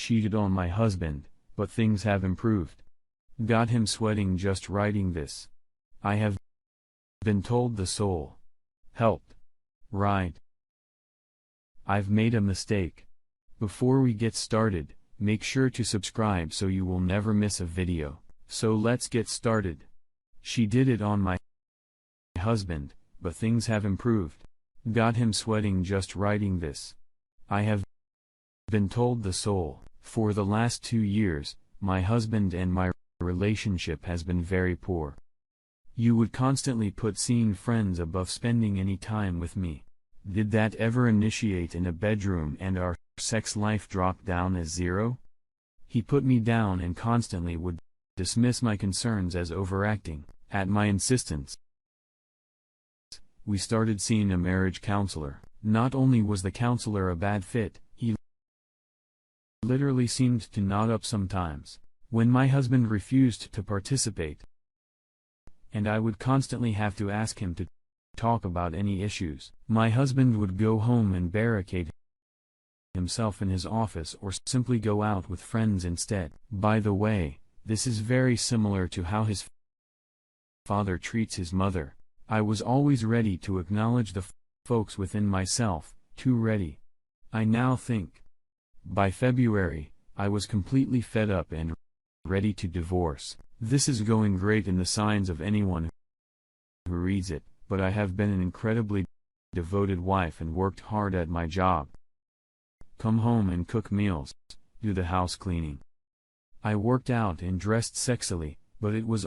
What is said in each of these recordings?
cheated on my husband, but things have improved. Got him sweating just writing this. I have been told the soul helped. Right. I've made a mistake. Before we get started, make sure to subscribe so you will never miss a video. So let's get started. She did it on my husband, but things have improved. Got him sweating just writing this. I have been told the soul. For the last 2 years, my husband and my relationship has been very poor. You would constantly put seeing friends above spending any time with me. Did that ever initiate in a bedroom and our sex life drop down as zero? He put me down and constantly would dismiss my concerns as overacting. At my insistence, we started seeing a marriage counselor. Not only was the counselor a bad fit, he literally seemed to knot up sometimes. When my husband refused to participate, and I would constantly have to ask him to talk about any issues, my husband would go home and barricade himself in his office or simply go out with friends instead. By the way, this is very similar to how his father treats his mother. I was always ready to acknowledge the folks within myself, too ready. I now think. By February, I was completely fed up and ready to divorce. This is going great in the signs of anyone who reads it, but I have been an incredibly devoted wife and worked hard at my job. Come home and cook meals, do the house cleaning. I worked out and dressed sexily, but it was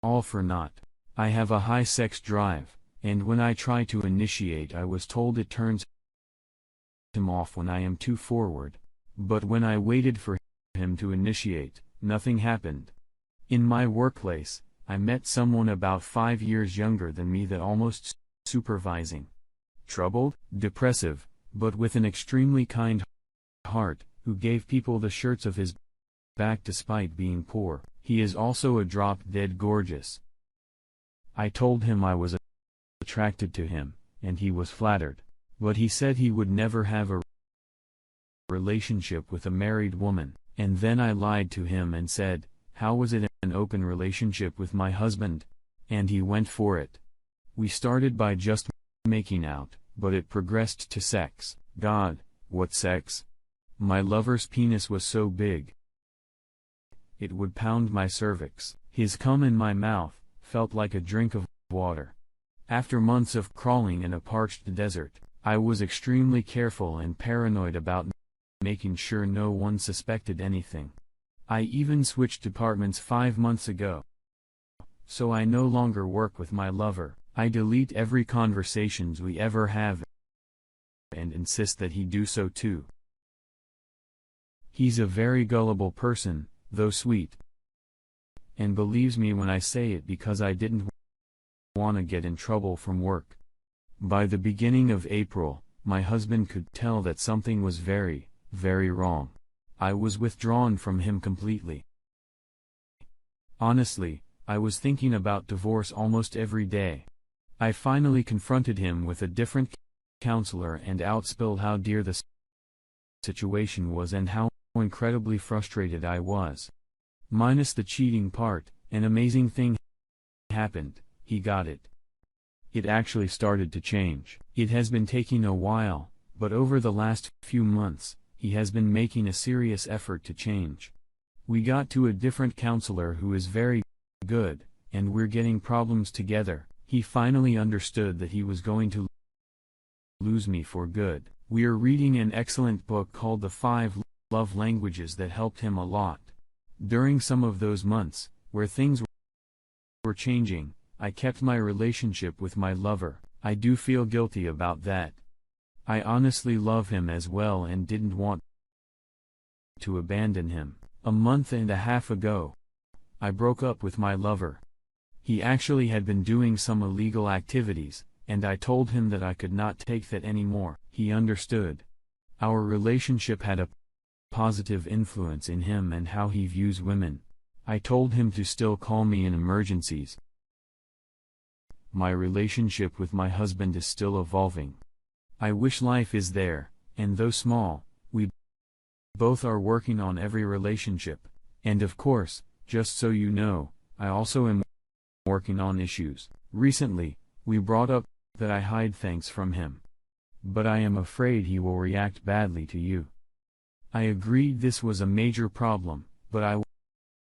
all for naught. I have a high sex drive, and when I try to initiate I was told it turns him off when I am too forward. But when I waited for him to initiate, nothing happened. In my workplace, I met someone about 5 years younger than me that almost supervising. Troubled, depressive, but with an extremely kind heart, who gave people the shirts of his back despite being poor. He is also a drop-dead gorgeous. I told him I was attracted to him, and he was flattered. But he said he would never have a relationship with a married woman. And then I lied to him and said, how was it an open relationship with my husband? And he went for it. We started by just making out, but it progressed to sex. God, what sex? My lover's penis was so big it would pound my cervix. His cum in my mouth felt like a drink of water. After months of crawling in a parched desert, I was extremely careful and paranoid about making sure no one suspected anything. I even switched departments 5 months ago. So I no longer work with my lover. I delete every conversations we ever have and insist that he do so too. He's a very gullible person, though sweet, and believes me when I say it because I didn't want to get in trouble from work. By the beginning of April, my husband could tell that something was very, very wrong. I was withdrawn from him completely. Honestly, I was thinking about divorce almost every day. I finally confronted him with a different counselor and outspilled how dear the situation was and how incredibly frustrated I was. Minus the cheating part, an amazing thing happened. He got it. It actually started to change. It has been taking a while, but over the last few months, he has been making a serious effort to change. We got to a different counselor who is very good, and we're getting problems together. He finally understood that he was going to lose me for good. We are reading an excellent book called The 5 Love Languages that helped him a lot. During some of those months, where things were changing, I kept my relationship with my lover. I do feel guilty about that. I honestly love him as well and didn't want to abandon him. A month and a half ago, I broke up with my lover. He actually had been doing some illegal activities, and I told him that I could not take that anymore. He understood. Our relationship had a positive influence in him and how he views women. I told him to still call me in emergencies. My relationship with my husband is still evolving. I wish life is there, and though small, we Both are working on every relationship, and of course, just so you know, I also am working on issues. Recently, we brought up that I hide things from him. But I am afraid he will react badly to you. I agreed this was a major problem, but I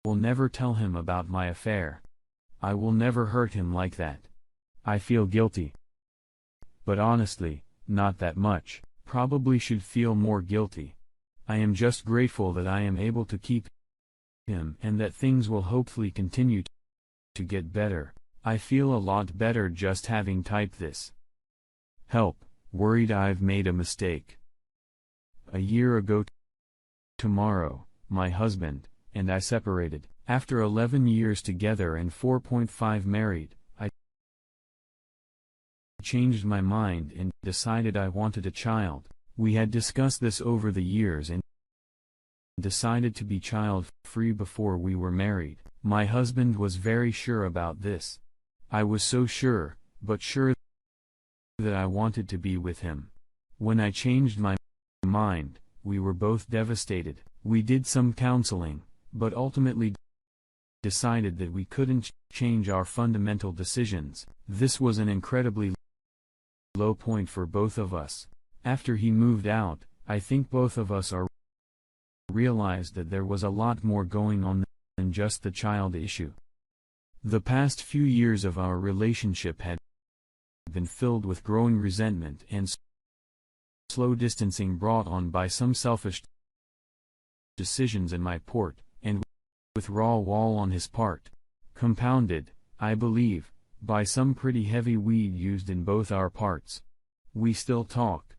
will never tell him about my affair. I will never hurt him like that. I feel guilty. But honestly, not that much. Probably should feel more guilty. I am just grateful that I am able to keep him and that things will hopefully continue to get better. I feel a lot better just having typed this. Help, worried I've made a mistake. A year ago tomorrow, my husband and I separated. After 11 years together and 4.5 married, I changed my mind and decided I wanted a child. We had discussed this over the years and decided to be child-free before we were married. My husband was very sure about this. I was so sure, but sure that I wanted to be with him. When I changed my mind, we were both devastated. We did some counseling, but ultimately decided that we couldn't change our fundamental decisions. This was an incredibly low point for both of us. After he moved out, I think both of us realized that there was a lot more going on than just the child issue. The past few years of our relationship had been filled with growing resentment and slow distancing brought on by some selfish decisions in my part, and withdrawal on his part, compounded, I believe, by some pretty heavy weed used in both our parts. We still talk.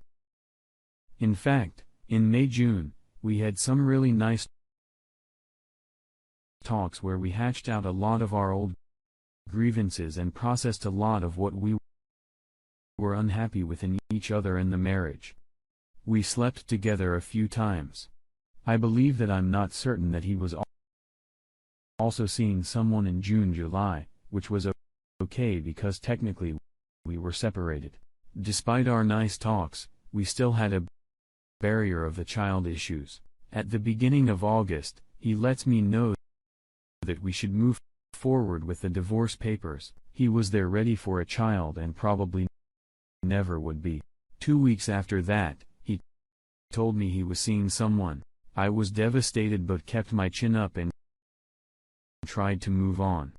In fact, in May-June, we had some really nice talks where we hatched out a lot of our old grievances and processed a lot of what we were unhappy with in each other in the marriage. We slept together a few times. I believe that I'm not certain that he was also seeing someone in June-July, which was okay because technically we were separated. Despite our nice talks, we still had a barrier of the child issues. At the beginning of August, he lets me know that we should move forward with the divorce papers. He was there ready for a child and probably never would be. 2 weeks after that, he told me he was seeing someone. I was devastated but kept my chin up and tried to move on.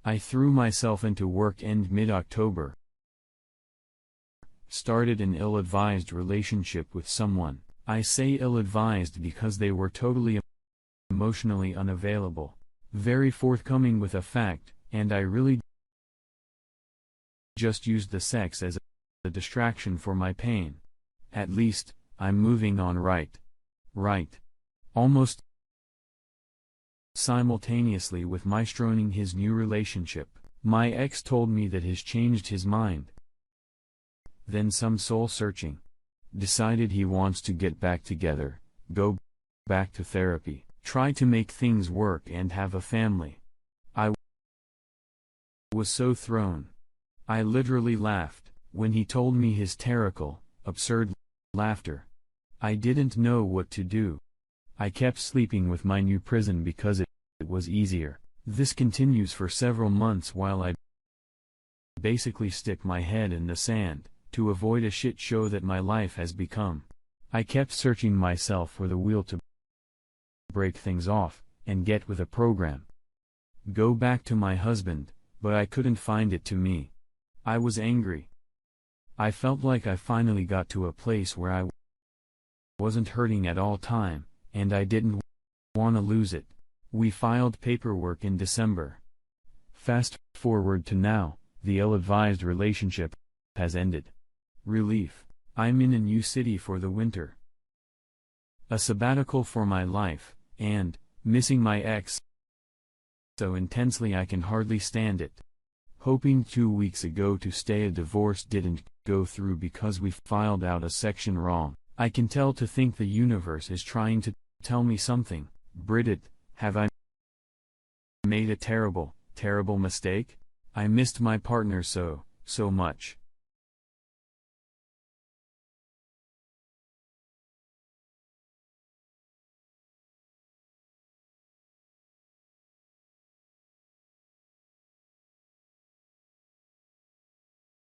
I threw myself into work and mid-October started an ill-advised relationship with someone. I say ill-advised because they were totally emotionally unavailable, very forthcoming with a fact, and I really just used the sex as a distraction for my pain. At least, I'm moving on right. Almost simultaneously with my stroning his new relationship, my ex told me that he's changed his mind. Then some soul-searching. Decided he wants to get back together, go back to therapy, try to make things work and have a family. I was so thrown. I literally laughed when he told me hysterical, absurd laughter. I didn't know what to do. I kept sleeping with my new prison because it was easier. This continues for several months while I basically stick my head in the sand to avoid a shit show that my life has become. I kept searching myself for the will to break things off and get with a program. Go back to my husband, but I couldn't find it to me. I was angry. I felt like I finally got to a place where I wasn't hurting at all time, and I didn't want to lose it. We filed paperwork in December. Fast forward to now, the ill-advised relationship has ended. Relief. I'm in a new city for the winter. A sabbatical for my life, and missing my ex so intensely I can hardly stand it. Hoping 2 weeks ago to stay a divorce didn't go through because we filed out a section wrong. I can tell to think the universe is trying to tell me something. Bridget, have I made a terrible mistake? I missed my partner so much.